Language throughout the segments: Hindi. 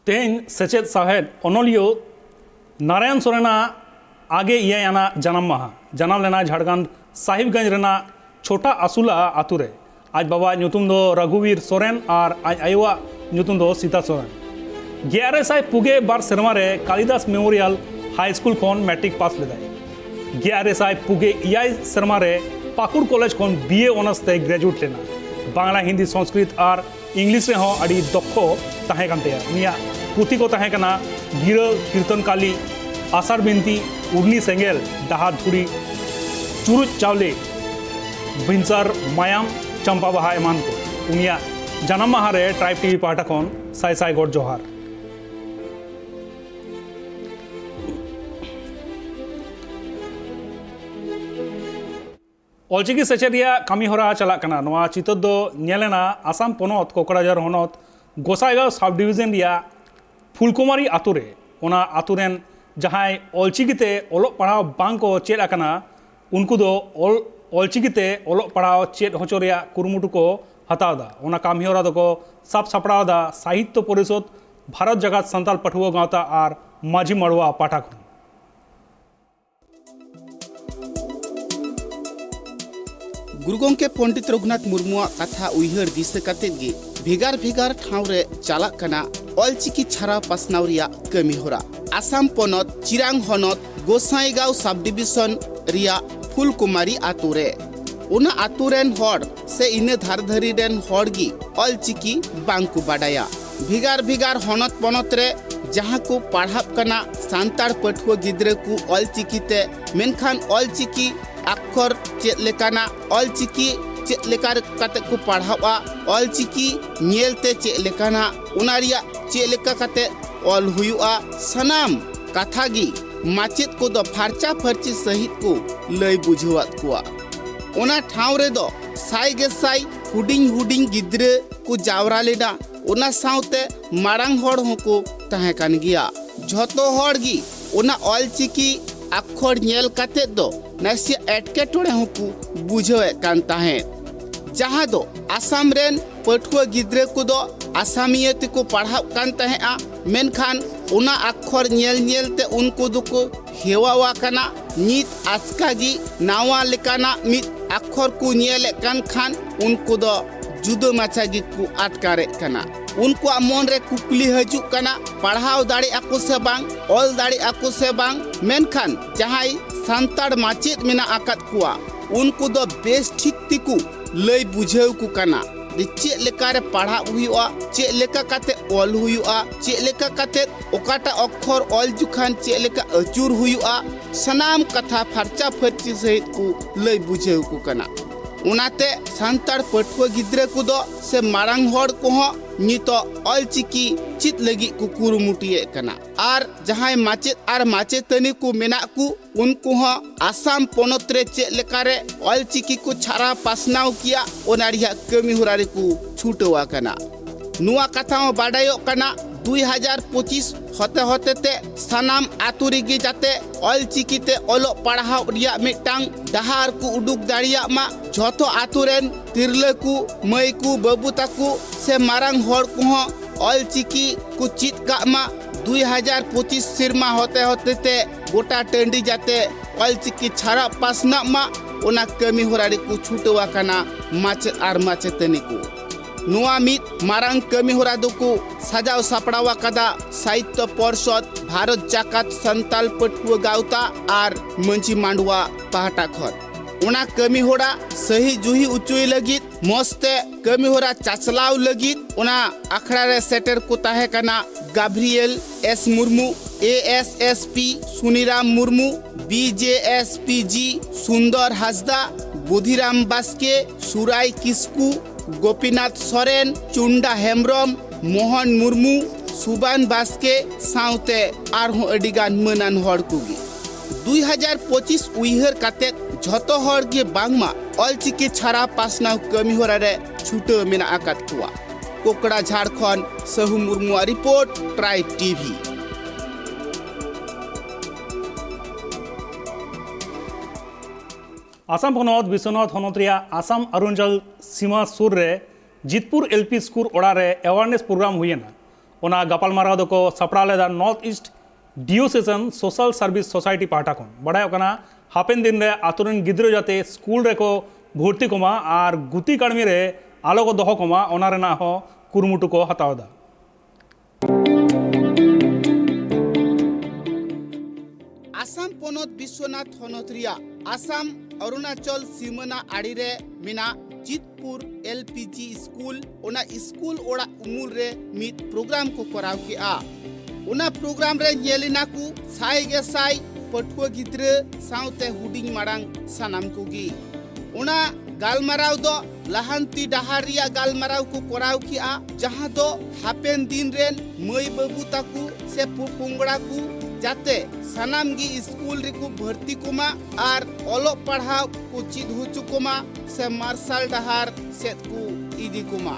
तेहन सेचेद साहेद ओनलियो नारायण सोरेना आगे इया आना जन्म माहा जन्म लेना झारखंड साहिबगंज रेना छोटा आसुला आतुरे आज बाबा ᱧᱩᱛᱩᱢ दो रघुवीर सोरेन और आज आयोवा ᱧᱩᱛᱩᱢ दो सीता सोरेन गेआरे साय पुगे बार सेरमा रे कालिदास मेमोरियल हाई स्कूल खन मैट्रिक पास लेदाय गेआरे साय पुगे इयाय सेरमा रे पाकुड़ कॉलेज खन बीए ऑनर्स ते ग्रेजुएट लेना बांग्ला हिंदी संस्कृत और इंग्लिश रे हो अड़ी दक्ष ताहे कानते उनिया पुथी को ताहे कना गिरा कीर्तन काली आषाढ़ बिनती उर्नी सेंगेल डाहा धुरी चुरुच चावले बिनसर मायाम चंपा बाहा एमान को उनिया जन्म माह रे ट्राइब टीवी पाटा खन साय साय गोड जोहार ऑलचिकी सेचेरिया कमी होरा चला कना नवा चितर दो नेलेना आसाम पोनत कोकराझार होनत गोसाईगांव सब डिविजन रिया फुलकुमारी आतुरे ओना आतुरेन जहां ऑलचिकीते ओलोग पढ़ाव बांग को चेद आकना उनको दो ऑलचिकीते ओलोग पढ़ाव चेद होचो रिया कुरुमुटु को हतावदा ओना कामी होरा दो को साफ सपड़ावदा साहित्य परिषद भारत जगत संताल पठुआ गावता और माझी मड़वा पाठक गुरु गोंके पंडित रघुनाथ मुर्मुआ कथा उइहर दिसे कतेद गे भेगार भेगार ठाव रे चालाक कना ऑलचिकी छारा पासनाव रिया कमी होरा आसाम पोनत चिरांग होनत गोसाईगांव सब डिविजन रिया फुलकुमारी आतुरे उना आतुरेन हर से इने धारधरी रेन हर गी ऑलचिकी बांकु बाडाया भेगार भेगार होनत पोनत रे जहाँ को पढ़ाब कना सांतार पठुआ गिद्रे को ऑलचिकीते मेनखान ऑलचिकी अक्षर चेद लेकाना ऑलचिकी चेद लेकार कते को पढ़ावा ऑलचिकी नेलते चेद लेकाना उनारिया चेद लेका कते ऑल हुयुआ सनाम कथागी माचेद को दो फारचा फरची सहित को लय बुझवात कुआ उना ठाव रे दो साई गे साई हुडिंग हुडिंग गिद्रे को जावरा लेना उना साउते मारांग होड़ होको ताहे कान गिया झोतो होड़ गी उना ऑलचिकी अक्षर नेल कते दो नसे एटकेटोड़े होकु बुझे कान ताहे जहाँ दो आसाम रेन पठुआ गिद्रे को दो आसामियत को पढ़ाव कान ताहे आ मेनखान उना अक्षर नेल नेल ते उनको दो को हेवावा कना नीत आजकागी नावा लेकाना मित अक्षर को नेल कान खान उनको दो जुदो माचागी को आटकारे कना उनको मन रे कुकली हजु कना पढ़ाव दाड़ी आको से बांग ऑल दाड़ी आको से बांग मेनखान जहाई सांताड़ माचेद मेना आकात कुआ उनको दो बेस ठीक तिकु लय बुझेउ कु कना चे लेकारे पढ़ाव हुआ चे लेका काते ऑल हुआ चे लेका काते ओकाटा अक्षर ऑल जुखान चे लेका अचूर हुआ सनाम कथा फरचा फरची सहित को लय बुझेउ कु कना उनाते सांताड़ पठुआ गिद्रे को दो से मारांग होड़ को हो नितो ऑलचिकी चित लगी को कुरुमुटिए कना आर जहां माचेद आर माचेतनी को मेना को उनको हो आसाम पोनत रे चे लेकारे ऑलचिकी को छारा पासनाव किया ओनारिया कमी हुरारे को छूटवा कना नुआ कथा बाडायो कना 2025 होते होते ते सनाम आतुरिगी जाते ऑलचिकीते ओलो पढ़ाव रिया मिटांग डहार को उडुक दाड़िया मा झोतो आतुरेन तिरले को मई को बाबू ताकू से मारांग होड़ को हो ऑलचिकी को चित का मा 2025 सिरमा होते होते ते गोटा टंडी जाते ऑलचिकी छारा पासना मा ओना कमी होरारी को छूटवा कना माचे आर माचेतनी को नुआ मित मारांग कमी होरा दुकु सजाव सापड़ावा कदा साहित्य परिषद भारत जाकात संताल पठुआ गावता और मंची मांडवा पाहटा खर उना कमी होरा सही जुही उचुई लगित मस्ते कमी होरा चाचलाव लगित उना अखड़ा रे सेटर को ताहे कना Gabriel S Murmu ASSP Suniram Murmu BJSPG सुंदर हासदा बुधिराम बास्के सुराई किस्कू गोपीनाथ सोरेन चुंडा हेम्ब्रम मोहन मुर्मू सुबान बास्के साउते आरहों अडिगान मनान हर कुगी 2025 उइहर काते झोतो हर गे बांगमा ऑलचिकी छारा पासनाव कमी होरा रे छूटे मेना आकात कुआ कोकड़ा झारखंड सहु मुर्मुआ रिपोर्ट ट्राइब टीवी आसाम पनत विश्वनाथ हनत रिया आसाम अरुणाचल सीमा सुर रे जितपुर LP स्कूल ओड़ा रे अवेयरनेस प्रोग्राम हुईना ओना गपालमाराव दो को सपड़ा लेदा north east diocesan social service society पाहटा खन बड़ा कना हापेन दिन रे आतुरन गिद्रो जाते स्कूल रे को भर्ती कोमा और गुती काड़मी रे आलो को दोहो कोमा ओना रेना हो कुरुमुटु को हतावदा। आसाम पोनोत विश्वनाथ होनोत रिया आसाम अरुणाचल सीमाना आड़ी रे मिना जितपुर एलपीजी स्कूल ओना स्कूल ओड़ा उमुल रे मित प्रोग्राम को कराव के आ ओना प्रोग्राम रे येलिना को साई गे साई पठुआ गिद्रे साउते हुडिंग मारांग सानाम कोगी ओना गालमाराव दो लहांती डहार रिया गालमाराव को कराव के आ जहां दो हापेन दिन रेन मई बाबू ताकू से पुपुंगड़ा को जाते सानाम गी स्कूल रे को भर्ती कोमा और ओलो पढ़ाव को चिद हुचु कोमा से मार्शल डहार से को इदी कोमा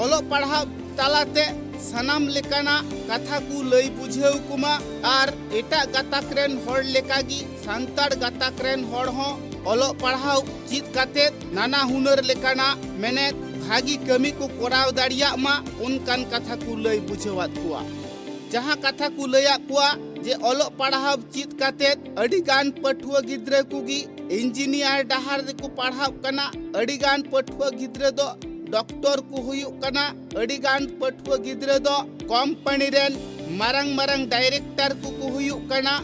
ओलो पढ़ाव तालाते सानाम लेकाना कथा को लई बुझेउ कोमा और एटा गाताकरेन होड़ लेकागी सांताड़ गाताकरेन होड़ हो ओलो पढ़ाव चिद काते नाना हुनर लेकाना मैंने भागी कमी को कोराव दाड़िया मा उनकान कथा को लई बुझेवात कुआ जहां कथा को लया कुआ जे ओलो पढ़ाव चित काते अडिगान पठुआ गिद्रे कुगी इंजीनियर डहार को पढ़ाव कना अडिगान पठुआ गिद्रे दो डॉक्टर को हुयु कना अडिगान पठुआ गिद्रे दो company rain Marang Marang director को हुयु कना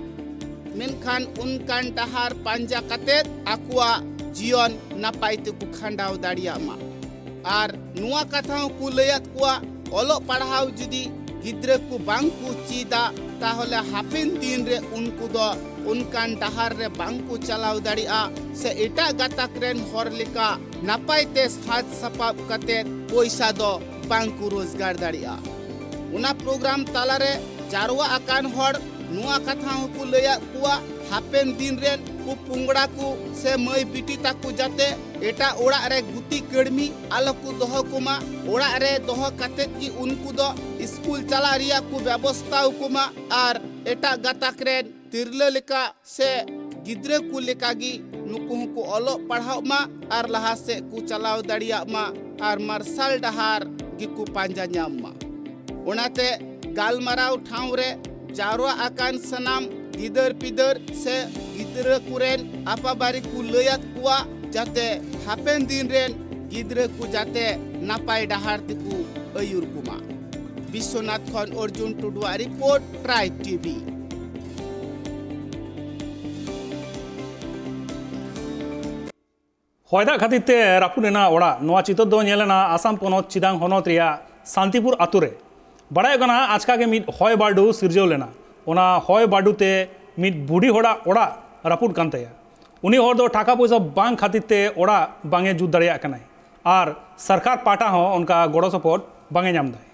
मेनखान उनकान डहार पांजा काते आकुआ जीवन नापाय ते को खंडाव दाड़िया मा और नुआ कथाओं को लयात कुआ ओलो पढ़ाव जुदी गिद्रे को बांग को चीदा ताहले हापेन दिन रे उनको दो उनकान डहार रे बांग को चलाव दाड़िया से एटा गाताक रेन हर लेका नापाय ते साज सपाब कते पैसा दो बांग को रोजगार दाड़िया उना प्रोग्राम ताला रे जारवा आकान हर नुआ कथाओं को लया कुआ हापेन दिन रेन को पुंगड़ा को से मई बिटी ताकू जाते एटा ओड़ा रे गुती कड़मी आलो को दोहो कुमा ओड़ा रे दोहो काते की उनको दो स्कूल चला रिया को व्यवस्था कुमा और एटा गाताक रेन तिरले लेका से गिद्रे को लेकागी नुकु को ओलो पढ़ाव मा और लहा से को चलाव दाड़िया मा और मार्शल डहार गी को पांजा ᱧᱟᱢ मा ओनाते गालमाराव ठाव रे जारवा आकान सनाम गिदर पिदर से गिद्रे कुरेन आपा बारी को लयात कुआ जाते हापेन दिन रेन गिद्रे को जाते नापाय डहार तिकु अयुर कुमा विश्वनाथ खन अर्जुन टुडुआ रिपोर्ट ट्राइब टीवी हयदा खातिर ते रापुडेना ओड़ा नोआ चितर दो नेलेना आसाम पोनोत चिदांग होनोत रिया शांतिपुर आतुरे बड़ाय कना आजका के मिद हय बाडू सिरजव लेना ओना हय बाडू ते मिद बुढ़ी होड़ा ओड़ा रापुड कान तया उनी हर दो टाका पैसा बांग खातिर ते ओड़ा बांगे जुद दाड़िया कनाय और सरकार पाटा हो उनका गड़ो सपोर्ट बांगे नाम दाय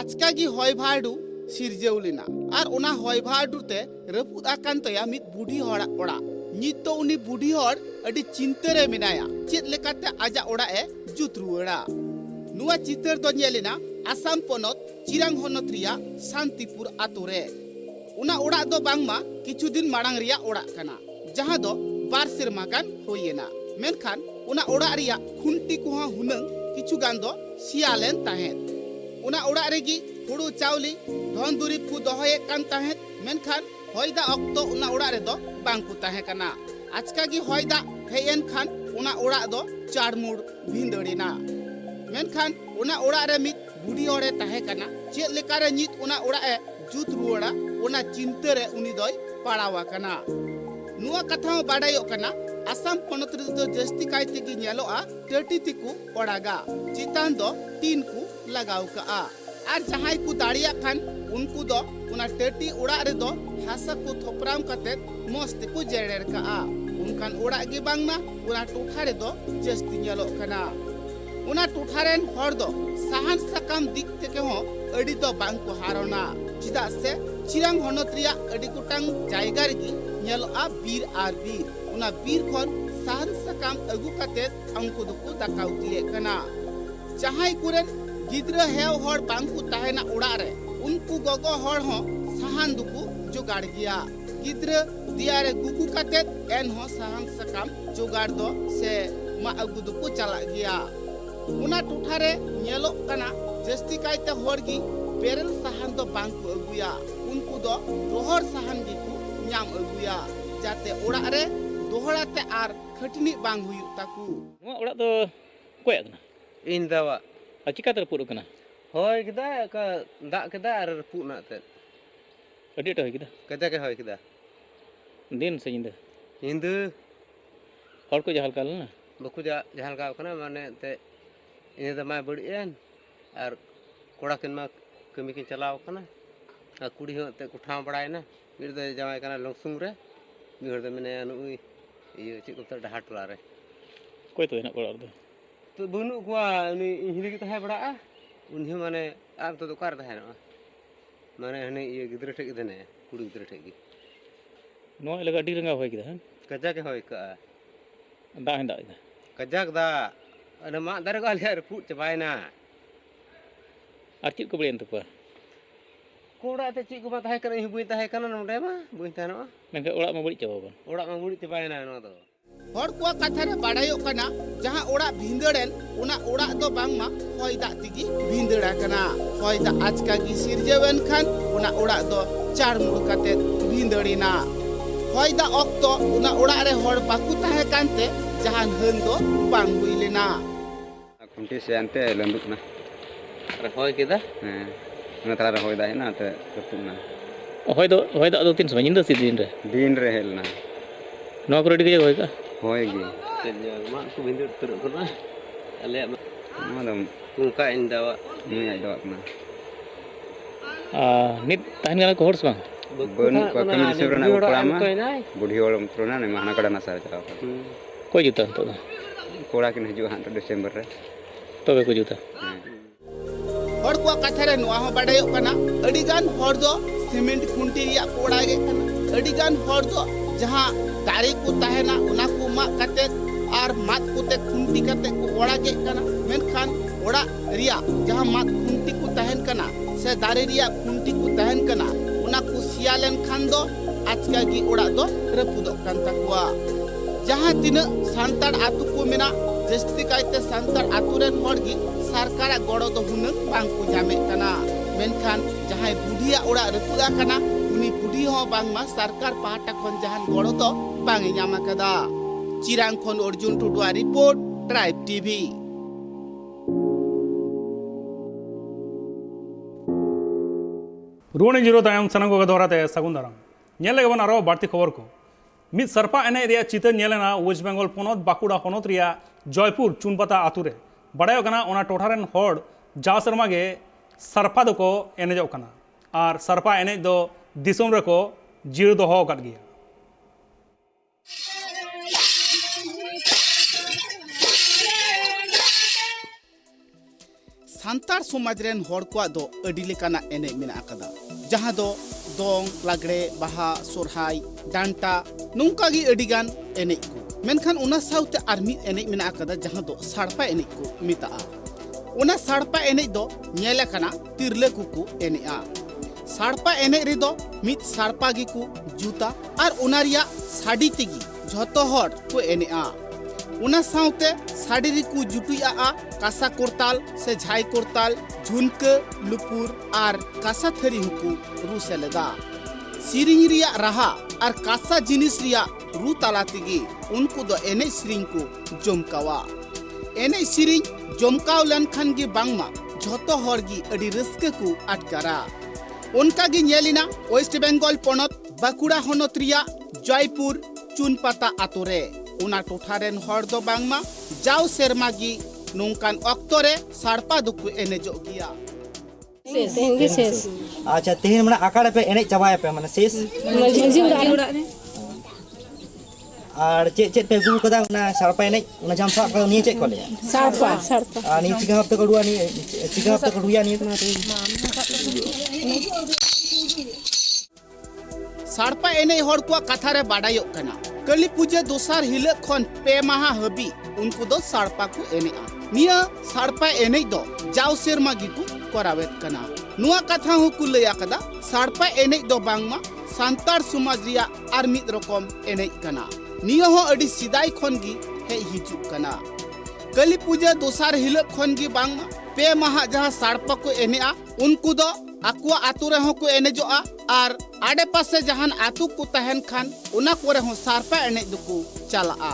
आजका की हय भाडू सिरजव लेना और उना हय भाडू ते रपुद आकान तया मिद बुढ़ी होड़ा ओड़ा नित तो उनी बुढ़ी हर अडी चिंतरे मिनाया चेद लेकाते आजा ओड़ा ए जुत रुवाड़ा नुआ चितर दो नेलेना आसाम पोनोत चिरांग होनोत रिया शांतिपुर आतुरे उना ओड़ा दो बांगमा किछु दिन मारांग रिया ओड़ा कना जहां दो बार सेरमा गान होयेना मेनखान उना ओड़ा रिया खुंटी कोहा हुनंग किछु गान दो सियालेन ताहेत उना ओड़ा रेगी हुड़ू चावली धन दुरिब को दोहये कान ताहेत मेनखान हयदा अक्तो उना ओड़ा रे दो बांग को ताहे कना आजका की हयदा हेयन खान उना ओड़ा दो चाड़मुड़ भिंदड़ीना मेनखान उना ओड़ा रे मित बुढ़ी हड़े ताहे कना चेद लेका रे नित उना ओड़ा ए जुत रुवाड़ा उना चिंता रे उनी दोय पाड़ावा कना नुआ कथा बाडायो कना आसाम पोनोत रे दो जस्ती कायते की नेलोआ टटी तिकु ओड़ागा चितान दो टीन को लगाव का और जहां को दाड़िया खान उनको दो उना टटी ओड़ा रे दो हासा को थोपराम कते मस्त को जेड़ेर का उनकान ओड़ा गे बांगना उना टोठा रे दो जस्ती नेलो कना उना टोठारेन हर दो साहन साकाम दिक तेके हो अडी दो बांग को हारोना चिदा से चिरांग होनोत रिया अडी कुटांग जायगा रे नेलोआ बीर आर बीर उना बीर खन साहन साकाम अगु कते अंको दो को दाकाउती कना जहां कुरेन गिद्रा हेव हर बांग को ताहेना ओड़ा रे उनको गगो हर हो साहन दुकु जोगाड़ गया गिद्रा दिया रे गुगु कते एन हो साहन साकाम जोगाड़ दो से मा अगु दुकु चला गया उना टुठारे नेलोक कना जस्ती कायते होरगी बेरल साहान दो बांग को अगुया उनको दो रोहर साहान गी को ᱧᱟᱢ अगुया जाते ओड़ा रे दोहराते आर खटनी बांग हुयु ताकू ᱱᱚᱣᱟ ᱚᱲᱟᱜ ᱫᱚ ᱚᱠᱚᱭᱟᱜ ᱠᱟᱱᱟ? ᱤᱧ ᱫᱟᱣᱟ ᱟᱨ ᱪᱤᱠᱟᱹᱛᱮ ᱨᱟᱹᱯᱩᱫ ᱟᱠᱟᱱᱟ? ᱦᱚᱭ ᱠᱮᱫᱟ ᱫᱟᱜ ᱠᱮᱫᱟ ᱟᱨ ᱨᱟᱹᱯᱩᱫ ᱱᱟ ᱛᱮ ᱟᱹᱰᱤ ᱟᱸᱴ ᱦᱚᱭ ᱠᱮᱫᱟ? ᱠᱟᱡᱟᱠᱮ ᱦᱚᱭ ᱠᱮᱫᱟ ᱫᱤᱱ ᱥᱮ ᱧᱤᱫᱟᱹ? ᱧᱤᱫᱟᱹ ᱦᱚᱲ ᱠᱚ ᱡᱟᱦᱟᱸ ᱞᱮᱠᱟ ᱞᱮᱱᱟ? ᱵᱟᱠᱚ ᱡᱟᱦᱟᱸ ᱞᱮᱠᱟ ᱠᱟᱱᱟ ᱢᱟᱱᱮ ᱛᱮ ᱤᱧ ᱫᱚ ᱢᱟ ᱵᱟᱹᱲᱤᱡ ᱮᱱ ᱟᱨ ᱠᱚᱲᱟ ᱠᱤᱱ ᱢᱟ ᱠᱟᱹᱢᱤ ᱠᱤᱱ ᱪᱟᱞᱟᱣ ᱠᱟᱱᱟ ᱟᱨ ᱠᱩᱲᱤ ᱦᱚᱸ ᱛᱮ ᱠᱚ ᱴᱷᱟᱶ ᱵᱟᱲᱟᱭᱮᱱᱟ ᱢᱤᱫ ᱫᱚ ᱡᱟᱶᱟᱭ ᱠᱟᱱᱟ ᱞᱚᱝᱥᱩᱝ ᱨᱮ ᱢᱤᱫ ᱦᱚᱲ ᱫᱚ ᱢᱮᱱᱟᱭᱟ ᱱᱩᱭ ᱤᱭᱟᱹ ᱪᱮᱫ ᱠᱚ ᱢᱮᱛᱟᱜᱼᱟ ᱰᱟᱦᱟᱨ ᱴᱚᱞᱟ ᱨᱮ ᱚᱠᱚᱭ ᱛᱚ ᱦᱮᱱᱟᱜ ᱠᱚ ᱚᱲᱟᱜ ᱨᱮᱫᱚ? ᱛᱚ ᱵᱟᱹᱱᱩᱜ ᱠᱚᱣᱟ ᱩᱱᱤ ᱤᱧ ᱦᱤᱞᱤ ᱜᱮ ᱛᱟᱦᱮᱸ ᱵᱟᱲᱟᱜᱼᱟ ᱩᱱᱤ ᱦᱚᱸ ᱢᱟᱱᱮ ᱟᱨ ᱱᱤᱛᱚᱜ ᱫᱚ ᱚᱠᱟᱨᱮ ᱛᱟᱦᱮᱱᱚᱜᱼᱟ ᱢᱟᱱᱮ ᱦᱟᱱᱮ ᱤᱭᱟᱹ ᱜᱤᱫᱽᱨᱟᱹ ᱴᱷᱮᱡ ᱜᱮ ᱛᱟᱦᱮᱱᱟᱭᱟ ᱠᱩᱲᱤ ᱜᱤᱫᱽᱨᱟᱹ ᱴᱷᱮᱡ ᱜᱮ ᱱᱚᱣᱟ ᱮᱞᱟᱠᱟ ᱟᱹᱰᱤ ᱨᱟᱸᱜᱟᱣ ᱦᱚᱭ ᱠᱮᱫᱟ ᱦᱮᱸ? ᱠᱟᱡᱟᱠᱮ ᱦᱚᱭ ᱠᱟᱜᱼᱟ ᱫᱟᱜ ᱦᱚᱸ ᱫᱟᱜ ᱮᱫᱟ? ᱠᱟᱡᱟᱠ ᱫᱟᱜ ᱚᱱᱟ ᱢᱟᱜ ᱫᱟᱨᱮ ᱠᱚ ᱟᱞᱮᱭᱟᱜ ᱨᱟᱹᱯᱩᱫ ᱪᱟᱵᱟᱭᱮᱱᱟ ᱟᱨ ᱪᱮᱫ ᱠᱚ ᱵᱟᱹᱲᱤᱡ ᱮᱱ ᱛᱟᱠᱚᱣᱟ? ᱚᱲᱟᱜ ᱛᱮ ᱪᱮᱫ ᱠᱚ ᱵᱟᱝ ᱛᱟᱦᱮᱸ ᱠᱟᱱᱟ ᱤᱧ ᱦᱚᱸ ᱵᱟᱹᱧ ᱛᱟᱦᱮᱸ ᱠᱟᱱᱟ ᱱᱚᱰᱮ ᱢᱟ ᱵᱟᱹᱧ ᱛᱟᱦᱮᱱᱚᱜᱼᱟ ᱢᱮᱱᱠᱷᱟᱱ ᱚᱲᱟᱜ ᱢᱟ ᱵᱟᱹᱲᱤᱡ ᱪᱟᱵᱟ ᱟᱠᱟᱱ? ᱚᱲᱟᱜ ᱢᱟ ᱵᱟᱹᱲᱤᱡ ᱪᱟᱵᱟᱭᱮᱱᱟ ᱱᱚᱣᱟ ᱫᱚ हर को कथा रे बाड़ायो कना जहां ओड़ा भिंदड़ेन उना ओड़ा दो बांगमा होय दा तिगी भिंदड़ा कना होय दा आजका गी सिरजेवन खान उना ओड़ा दो चार मुड़ कते भिंदड़ीना होय दा ऑक्तो उना ओड़ा रे होड़ बाकु ताहे कानते जहां हन दो बांग हुइलेना खुंटी से अंते लंदुक ना ᱟᱨ ᱦᱚᱭ ᱠᱮᱫᱟ ना तारा होय दा है ना ते रपुक ना ᱦᱚᱭ ᱫᱟᱜ ᱫᱚ ᱛᱤᱱ ᱥᱚᱢᱚᱭ ᱧᱤᱫᱟᱹ ᱥᱮ ᱫᱤᱱ ᱨᱮ? दिन रे हेलना ᱱᱚᱣᱟ ᱠᱚᱨᱮ ᱟᱹᱰᱤ ᱠᱟᱡᱟᱠ ᱦᱚᱭ ᱠᱟᱜᱼᱟ? होय गी ᱢᱟᱜ ᱠᱚ ᱵᱤᱸᱫᱟᱹᱲ ᱩᱛᱟᱹᱨᱚᱜ ᱠᱟᱱᱟ ᱟᱞᱮᱭᱟᱜ ᱱᱚᱣᱟ ᱫᱚ ᱚᱱᱠᱟ ᱤᱧ ᱫᱟᱣᱟ ᱱᱩᱭ ᱟᱡ ᱫᱚᱣᱟᱜ ᱠᱟᱱᱟ ᱱᱤᱛ ᱛᱟᱦᱮᱱ ᱠᱟᱱᱟ ᱠᱚ ᱦᱚᱲ ᱥᱮ ᱵᱟᱝ? ᱵᱟᱹᱱᱩᱜ ᱠᱚᱣᱟ ᱠᱟᱹᱢᱤ ᱫᱤᱥᱚᱢ ᱨᱮᱱᱟᱜ ᱠᱚᱲᱟ ᱢᱟ ᱵᱩᱰᱷᱤ ᱦᱚᱲ ᱩᱛᱨᱚᱱᱟ ᱱᱮ ᱦᱟᱱᱟ ᱠᱟᱰᱟ ᱱᱟᱥᱟ ᱪᱟᱞᱟᱣ ᱠᱟᱱᱟ ᱚᱠᱚᱭ ᱡᱩᱛᱟ ᱱᱤᱛᱚᱜ ᱫᱚ? ᱠᱚᱲᱟ ᱠᱤᱱ ᱦᱤᱡᱩᱜᱼᱟ ᱦᱟᱸᱜ ᱰᱤᱥᱮᱢᱵᱚᱨ ᱨᱮ ᱛᱚᱵᱮ ᱠᱚ ᱡᱩᱛᱟ हर को कथा रे नोआ हो बाड़ायो कना अडिगान हर दो सीमेंट खुंटी रिया कोड़ा गे कना अडिगान हर दो जहां दारे को ताहेना उना को मा कते आर मात कोते खुंटी कते को ओड़ा गे कना मेनखान ओड़ा रिया जहां मात खुंटी को ताहेन कना से दारे रिया खुंटी को ताहेन कना उना को सियालेन खान दो आजका गी ओड़ा दो रपुदो कान ताकुआ जहां तीन सांताड़ आतु को मेना जस्ती कायते सांताड़ आतु रेन हर गी सरकार गड़ो दो हुनंग बांग को जामे कना मेनखान जहां बुढ़िया ओड़ा रपुदा कना उनी बुढ़ी हो बांग मा सरकार पाहटा खन जहां गड़ो दो बांग ᱧᱟᱢ ᱟᱠᱟᱫᱟ चिरांग खन अर्जुन टुडुआ रिपोर्ट ट्राइब टीवी रुआनी जीरो तायम सनम को दोहराते सगुन दाराम नेल लेगबन आरो बाड़ती खबर को मिद सरपा एने रिया चितर नेलेना वेस्ट बेंगल पोनत बाकुड़ा होनत रिया जयपुर चुनपाता आतुरे बड़ायो कना ओना टोठारेन होड़ जा शर्मा गे सरपा दको एनेजो कना आर सरपा एनेज दो दिसोम रेको जीर दोहो काट गया सांतार समाज रेन होड़ को दो अडी लेकाना एने मेना आकदा जहां दो दोंग लागड़े बाहा सोरहाय डांटा नुंका गी अडिगान एने को मेनखान उना साउते आर्मी एने मेना आकदा जहां दो साड़पा एने को मिताआ उना साड़पा एने दो नेले काना तिरले कुकु एने आ साड़पा एने रे दो मित साड़पा गी को जूता आर उनारिया साड़ी तेगी झतो होड़ को एने आ उना साउते साड़ी रे को जुटुया आ कासा कोरताल से झाई कोरताल झुनक लुपुर आर कासा थरी हुकु रू सेलेदा सिरिंग रिया रहा आर कासा जिनिस रिया रू तालातिगी उनको दो एने सिरिंग को जमकावा एने सिरिंग जमकाव लेनखान गी बांगमा झतो हरगी अडी रस्के को अटकारा उनका गी नेलिना वेस्ट बेंगल पोनत बाकुड़ा होनत रिया जयपुर चुनपाता आतोरे उना टोठारेन हर दो बांगमा जाव सेरमा गी नोंकान अक्तोरे साड़पा दुकु एनेजो गिया शेष अच्छा तेहन माने आकार पे एने चाबाय पे माने शेष झिमझिम गाड़ी उड़ा रे और चेक पे गुल कदा ना साड़पा एने ना जाम साक नि चेक कोले साड़पा नि चिका हफ्ते कड़ुआ नि चिका हफ्ते कड़ुया नि साड़पा एने हर को कथा रे बाडायो कना कली पूजा दोसार हिले खन पे माहा हबी उनको दो साड़पा को एने आ निया साड़पा एने दो जाव सेरमा गी को करावेत कना नुआ कथा हो को लया कदा साड़पा एने दो बांगमा सांतार समाज रिया आर मिद रकम एने कना निया हो अडी सिदाई खन गी हे हिजु कना कली पूजा दोसार हिलक खन गी बांग पे माहा जहां साड़पा को एनेआ उनको दो आकुआ आतु रे को एनेजोआ और आडे पासे जहान आतु को तहन खान उना को रे हो सारपा एने दुकु चलाआ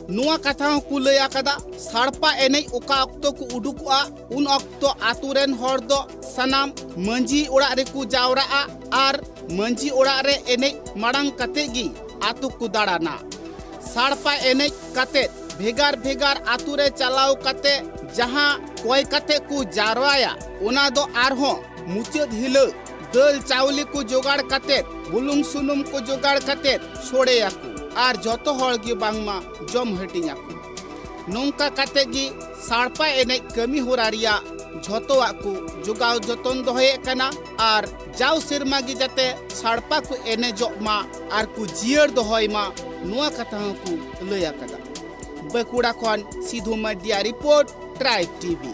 नुआ कथा को लया कदा साड़पा एने उका अक्तो को उडुकुआ उन अक्तो आतु रेन हर दो सनाम मंजी ओड़ा रे को जावराआ और मंजी ओड़ा रे एने मांग कते गी आतु को दाड़ाना साड़पा एने कते भेगार भेगार आतु रे चलाव कते जहां कोई कते को जारवाया उना दो आरहो मुचाद हिल दल चावली को जोगाड़ कते बुलुंग सुनुम को जोगाड़ कते छोड़े याकू और जतो हर गी बांगमा जम हटियाकू नोंका कते गी साड़पा एने कमी होरारिया जतो आकू जोगाव जतन दोहे कना और जाव सिरमा गी जते साड़पा को एने जोमा और को जियर दोहय मा नुआ कथा को लया कदा बकुड़ा खन सिधु मडिया report tribe TV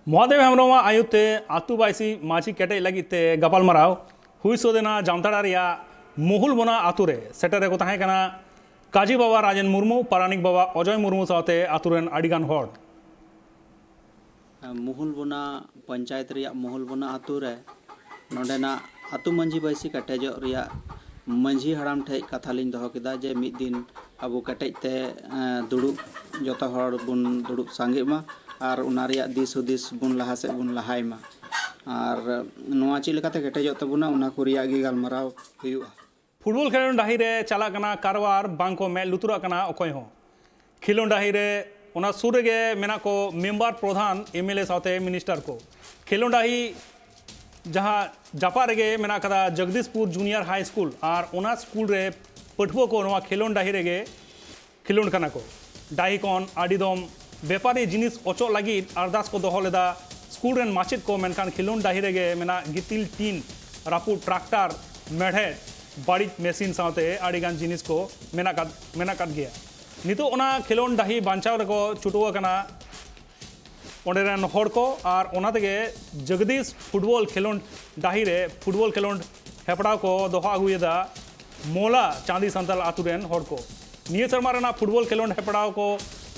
Mahadev Hembram आयुते आतुबासी माची केटे लगिते गपालमाराव हुई सोदेना जामताड़ा रिया मोहुल बोना आतुरे सेटरे को ताहे कना काजी बाबा राजेन मुर्मू पारानिक बाबा अजय मुर्मू साथे आतुरेन आडिगान हड़ मोहुल बोना पंचायत रिया मोहुल बोना आतुरे नोडेना आतु मंझी बासी कटेजो रिया मंझी हराम ठे कथा लिंग दहो केदा जे मिद दिन अब कटेजते दुड़ुब जतो हड़ बुन दुड़ुब सांगे मा और उना रिया दिस हुदिस बुन लहा से बुन लहाय मा और नोआ ची लेकाते कटेजो तबुना उना को रिया गी गालमाराव हुयुआ फुटबॉल खेलोन डाही रे चला कना कारवार बांको में लुतुरा कना अकोय हो खेलोन डाही रे उना सुर गे मेना को मेंबर प्रधान एमएलए साथे मिनिस्टर को खेलोन डाही जहाँ जापा रेगे मेना कदा जगदीशपुर जूनियर हाई स्कूल और उना स्कूल रे पठुआ को नवा खेलोन डाही रेगे खेलोन कना को डाही कौन आडिदम व्यापारी जिनिस अचो लगी अरदास को दोहो लेदा स्कूल रेन माचिद को मेनखान खेलोन डाही रेगे मेना गितिल टीन रापू ट्रैक्टर मेढ़े बाड़ी मेसिन साथे आडिगान जिनिस को मेना काट गया नितो उना खेलोन डाही बांचाव रेको छुटुआ कना ओंडेरन हड़ को और ओना तेगे जगदीश फुटबॉल खेलोन डाही रे फुटबॉल खेलोन हेपड़ा को दोहा अगुएदा मोला चांदी संताल आतुरेन हड़ को निये शर्मा रेना फुटबॉल खेलोन हेपड़ा को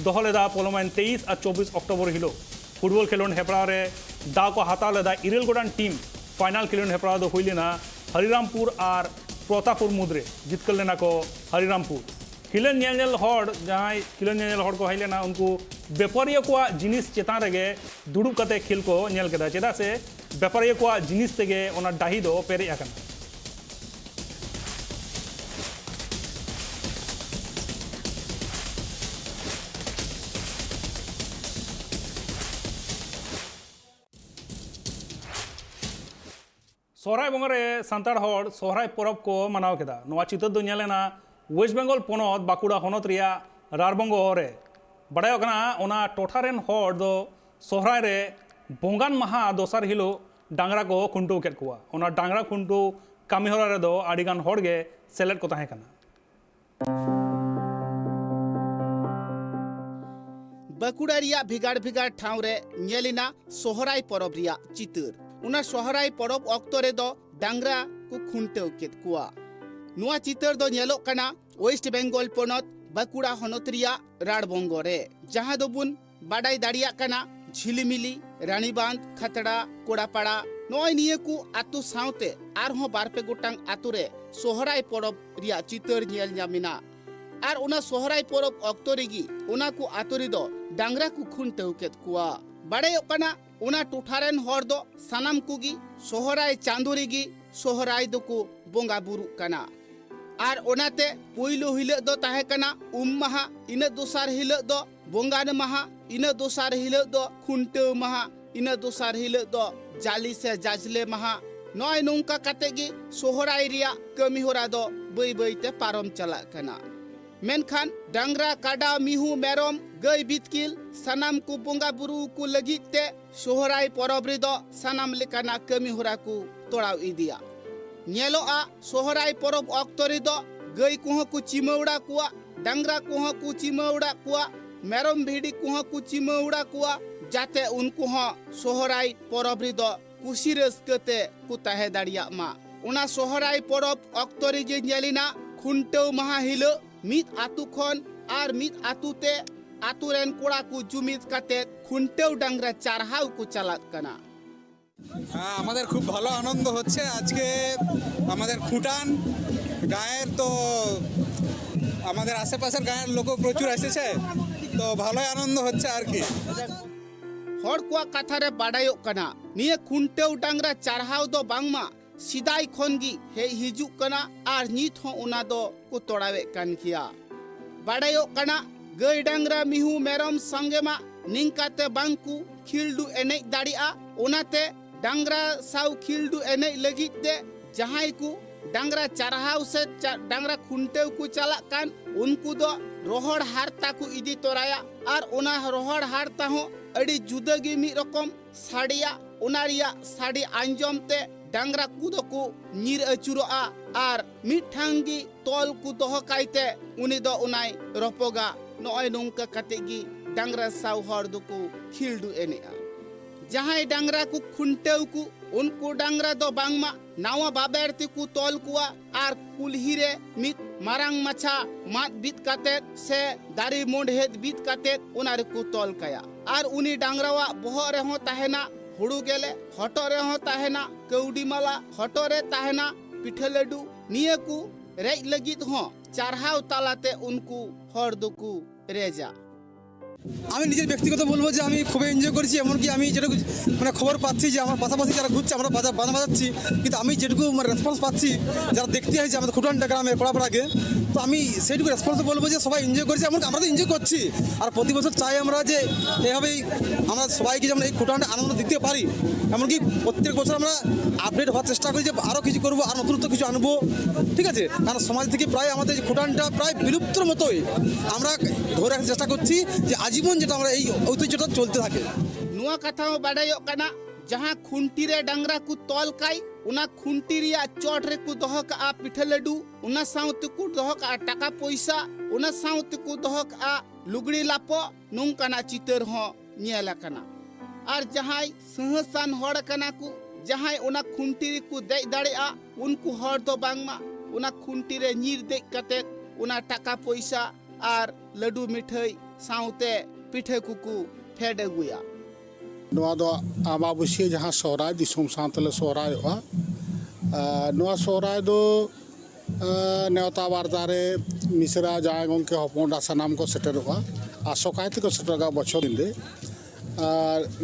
दोहो लेदा पोलोमैन 23 और 24 अक्टोबर हिलो फुटबॉल खेलोन हेपड़ा रे दाव को हाताव लेदा इरेल गोडान टीम फाइनल खेलोन हेपड़ा दो हुई लेना हरिरामपुर और प्रतापुर मुद्रे जितकल लेना को हरिरामपुर खिलन नेल हड़ जहाँ खिलन नेल हड़ को हईलेना उनको व्यापारियों को जिनिस चेतान रेगे दुड़ुब कते खेल को नेल केदा चेदा से व्यापारियों को जिनिस तेगे ओना डाही दो पेरे आकना सोहराय बंगरे सांताड़ हड़ सोहराय परब को मनाव केदा नोआ चितर दो नेलेना वेस्ट बेंगल पोनोत बाकुड़ा होनोत रिया रारबंगो रे बड़ायो कना ओना टोठारेन हड़ दो सोहराय रे बोंगान महा दोसार हिलो डांगरा को खुंटू केट कुआ ओना डांगरा खुंटू कामी होरा रे दो आडिगान हड़ गे सेलेट को ताहे कना बकुड़ा रिया भिगाड़ भिगाड़ ठाव रे नेलिना सोहराय परब रिया चितर उना सोहराय परब अक्तो रे दो डांगरा को खुंटेव केट कुआ नुआ चितर दो नेलो कना वेस्ट बेंगल पोनोत बकुड़ा होनोत रिया राड़बंगो रे जहां दो बुन बाडाई दाड़िया कना झिलिमिली रानीबांध खतड़ा कोड़ापाड़ा नोय निये को आतु सावते आरहो बारपे गोटांग आतु रे सोहराय परब रिया चितर नेल ᱧᱟᱢᱤना आर उना सोहराय परब अक्तो रेगी उना को आतु रे दो डांगरा को खुंटेव केत कुआ बाड़ायो कना उना टोठारेन हड़ दो सानाम कुगी सोहराय चांदो रेगी सोहराय दो को बोंगा बुरु कना आर ओनाते पुइलो हिलो दो ताहे कना महा इना दोसार हिलो दो बोंगान महा इना दोसार हिलो दो खुंटेव महा इना दोसार हिलो दो जाली से जाजले महा नय नोंका काते गी सोहराय रिया कमी होरा दो बई बईते पारम चला कना मेनखान डांगरा काडा मिहु मेरम गई बितकिल सनाम को बोंगा बुरु को लगिते सोहराय परब रे दो सनाम लेकाना कमी होरा को तोड़ाव इदिया नेलोआ सोहराय परब अक्तो रे दो गई कोह को चिमौड़ा कुआ डांगरा कोह को चिमौड़ा कुआ मेरम भेड़ी कोह को चिमौड़ा कुआ जाते उनको सोहराय परब रे दो कुशी रस्कते को ताहे दाड़िया मा उना सोहराय परब अक्तो रे जे नेलिना खुंटेव महा हिलो मिद आतु खन आर मिद आतुते आतुरेन कोड़ा को जुमिद काते खुंटेव डांगरा चारहाव को चालात कना। হ্যাঁ, আমাদের খুব ভালো আনন্দ হচ্ছে আজকে। আমাদের খুঁটান গায়ের তো আমাদের আশেপাশের গায়ের লোকও প্রচুর এসেছে, তো ভালোই আনন্দ হচ্ছে আর কি। हर को कथा रे बाडायो कना निये खुंटेव डांगरा चारहाव दो बांगमा सिदाई खनगी हे हिजु कना आर नित हो उना दो को तोड़ावे कान किया। बाडायो कना गई डांगरा मिहु मेरम संगेमा निंकाते बांकु खिलडु एने दाड़िया उनाते डांगरा साउ खिलडु एने लगिते जहां को डांगरा चारहाव से डांगरा खुंटेव को चला कान उनको दो रोहड़ हारता को इदी तोराया आर उना रोहड़ हारता हो अड़ी जुदगी मी रकम साड़िया उनारिया साड़ी आंजमते डांगरा कुदो को नीर अचुरोआ आर मिठांगी तोल को दोह काइते उनी दो उनाय रपोगा नॉय नोंका कातेगी डांगरा साउ हर दो को खिलडु एनेआ जहां डांगरा को खुंटेव को उनको डांगरा दो बांगमा नावा बाबेरती को तोल कुआ आर कुलहिरे मित मारांग मछा मात बीत काते से दारी मोंढेद बीत काते उनारे को तोल काया आर उनी डांगरावा बोह रे हो ताहेना हुड़ू गेले हटो रे हो ताहेना कौडी माला हटो रे ताहेना पिठे लड्डू निये को रेज लगित हो चारहाव तालाते उनको हर दुकु रेजा। আমি নিজের ব্যক্তিগত বলবো যে আমি খুবই এনজয় করেছি, এমনকি আমি যেটুকু মানে খবর পাচ্ছি যে আমার পাশাপাশি যারা ঘুরছে আমরা বাজা বাজাচ্ছি, কিন্তু আমি যেটুকু মানে রেসপন্স পাচ্ছি যারা দেখতে আসছে আমাদের খুটানটা গ্রামে পড়াপড়াকে, তো আমি সেইটুকু রেসপন্স বলবো যে সবাই এনজয় করছে, এমনকি আমরা তো এনজয় করছি। আর প্রতি বছর চাই আমরা যে এভাবেই আমরা সবাইকে যেমন এই খুটানটা আনন্দ দিতে পারি, এমনকি প্রত্যেক বছর আমরা আপডেট হওয়ার চেষ্টা করি যে আরও কিছু করবো আর নতুনত্ব কিছু আনবো, ঠিক আছে। কারণ সমাজ থেকে প্রায় আমাদের খুটানটা প্রায় বিলুপ্তর মতোই আমরা ধরে রাখার চেষ্টা করছি যে জীবন যেটা আমরা এই ঐতিহ্যটা চলতে থাকে। नुआ कथा बाडायो कना जहां खुंटी रे डांगरा को तोल काई उना खुंटी रिया चोट रे को दोह का पिठे लड्डू उना साउत को दोह का टाका पैसा उना साउत को दोह का लुगड़ी लापो नुंकाना चितर हो नियाला कना आर जहां सहसान हड़ कना को जहां उना खुंटी रे को दे दाड़िया उनको हड़ दो बांगमा उना खुंटी रे नीर दे कते उना टाका पैसा आर लड्डू मिठाई साउते पिठे कुकु फेडे गुया। नोआ दो आमाबुसिया जहाँ सोहराय दिसुम सान्तले सोहरायोआ नोआ सोहराय दो नेवता वार्तारे मिसरा जाय गंके हपन सानाम को सेटरोआ आसोकायते को सेटरगा बछर दिनदे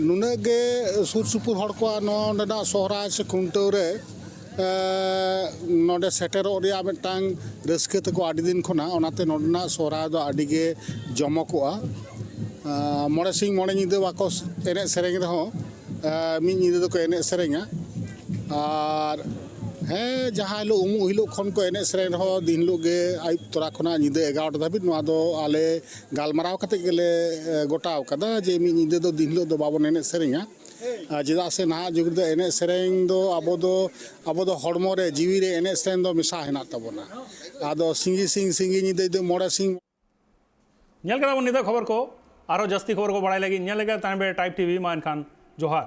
नुने गे सुर सुपुर हड़ को नोना सोहराय से खुंटेव रे नोडे सेटेरो रिया मिटांग रस्के तको आदि दिन खना ओनाते नोडना सोहराय दो आदिगे जमकोआ मोड़े सिंह मोड़े निदे वाको एने सेरेंग रहो मी निदे को एने सेरेंगा और हे जहाँ हिलो उमु हिलो खन को एने सेरेंग रहो दिन लो गे आयुब तोरा खना निदे 11 धाबित नोआ दो आले गालमाराव कते गेले गोटाव कदा जे मी निदे दो दिन लो दो बाबन एने सेरेंगा चेदा से ना जुग दो एने सेरेंग दो आबो दो हड़मो रे जीवी रे एने सेरेंग दो मिसा हेना तबोना आदो सिंगी निदे दो मोड़े सिंह नेल करा निदा खबर को आरो जस्ती खबर को बड़ाई लगी नेल लगा तान बे टाइप टीवी मान खान जोहार।